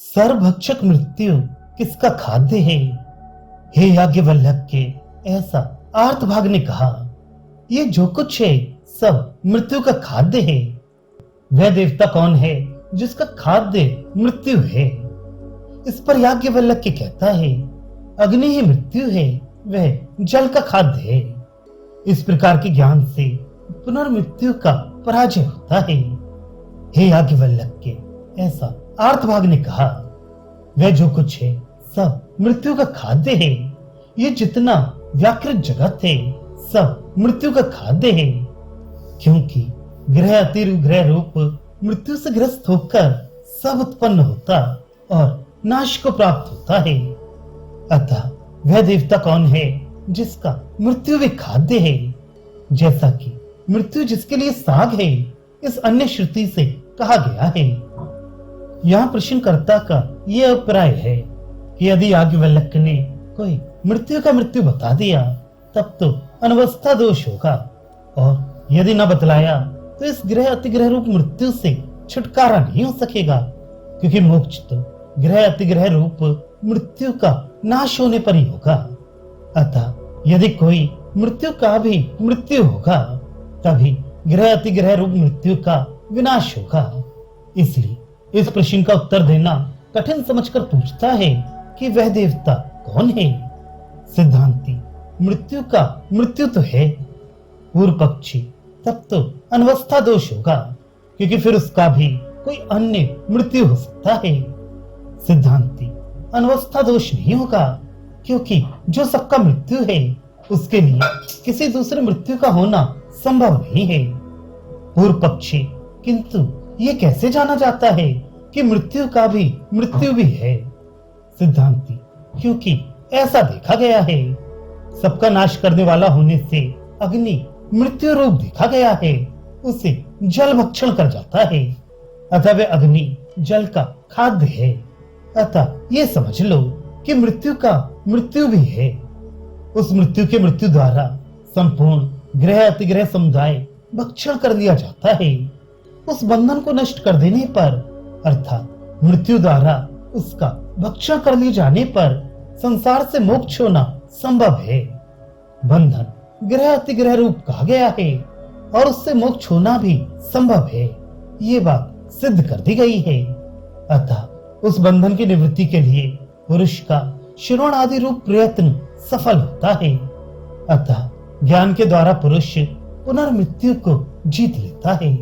सर्वभक्षक मृत्यु किसका खाद्य है? हे याज्ञवल्क्य के ऐसा आर्तभाग ने कहा, ये जो कुछ है सब मृत्यु का खाद्य है। वह देवता कौन है जिसका खाद्य मृत्यु है? इस पर याज्ञवल्क्य कहता है, अग्नि ही मृत्यु है, वह जल का खाद्य है। इस प्रकार के ज्ञान से पुनर्मृत्यु का पराजय होता है। हे याज्ञवल्क्य, ऐसा आर्तभाग ने कहा, वह जो कुछ है सब मृत्यु का खाद्य है। ये जितना व्याकृत जगत है सब मृत्यु का खाद्य है, क्योंकि ग्रह अतिग्रह रूप मृत्यु से ग्रस्त होकर सब उत्पन्न होता और नाश को प्राप्त होता है। अतः वह देवता कौन है जिसका मृत्यु भी खाद्य है? जैसा कि मृत्यु जिसके लिए साग है, इस अन्य श्रुति से कहा गया है। यहाँ प्रश्नकर्ता का यह अभिप्राय है कि यदि याज्ञवल्क्य ने कोई मृत्यु का मृत्यु बता दिया तब तो अनवस्था दोष होगा, और यदि न बतलाया तो इस ग्रह अतिग्रह रूप मृत्यु से छुटकारा नहीं हो सकेगा, क्योंकि मोक्ष तो ग्रह अतिग्रह रूप मृत्यु का नाश होने पर ही होगा। अतः यदि कोई मृत्यु का भी मृत्यु होगा तभी ग्रह अतिग्रह रूप मृत्यु का विनाश होगा। इसलिए इस प्रश्न का उत्तर देना कठिन समझकर पूछता है कि वह देवता कौन है? सिद्धांती, मृत्यु का मृत्यु तो है। पूर्व पक्षी, तब तो अनवस्था दोष होगा, क्योंकि फिर उसका भी कोई अन्य मृत्यु हो सकता है। सिद्धांती, अनवस्था दोष नहीं होगा, क्योंकि जो सबका मृत्यु है उसके लिए किसी दूसरे मृत्यु का होना संभव नहीं है। पूर्व पक्षी, किंतु ये कैसे जाना जाता है कि मृत्यु का भी मृत्यु भी है? सिद्धांती, क्योंकि ऐसा देखा गया है। सबका नाश करने वाला होने से अग्नि मृत्यु रूप देखा गया है, उसे जल भक्षण कर जाता है। अतः वह अग्नि जल का खाद्य है। अतः ये समझ लो कि मृत्यु का मृत्यु भी है। उस मृत्यु के मृत्यु द्वारा संपूर्ण ग्रह अतिग्रह समुदाय भक्षण कर दिया जाता है। उस बंधन को नष्ट कर देने पर, अर्थात मृत्यु द्वारा उसका भक्षण कर लिए जाने पर संसार से मोक्ष होना संभव है। बंधन ग्रह अतिग्रह रूप कहा गया है और उससे मोक्ष होना भी संभव है। ये बात सिद्ध कर दी गई है। अतः उस बंधन की निवृत्ति के लिए पुरुष का श्रवण आदि रूप प्रयत्न सफल होता है। अतः ज्ञान के द्वारा पुरुष पुनर्मृत्यु को जीत लेता है।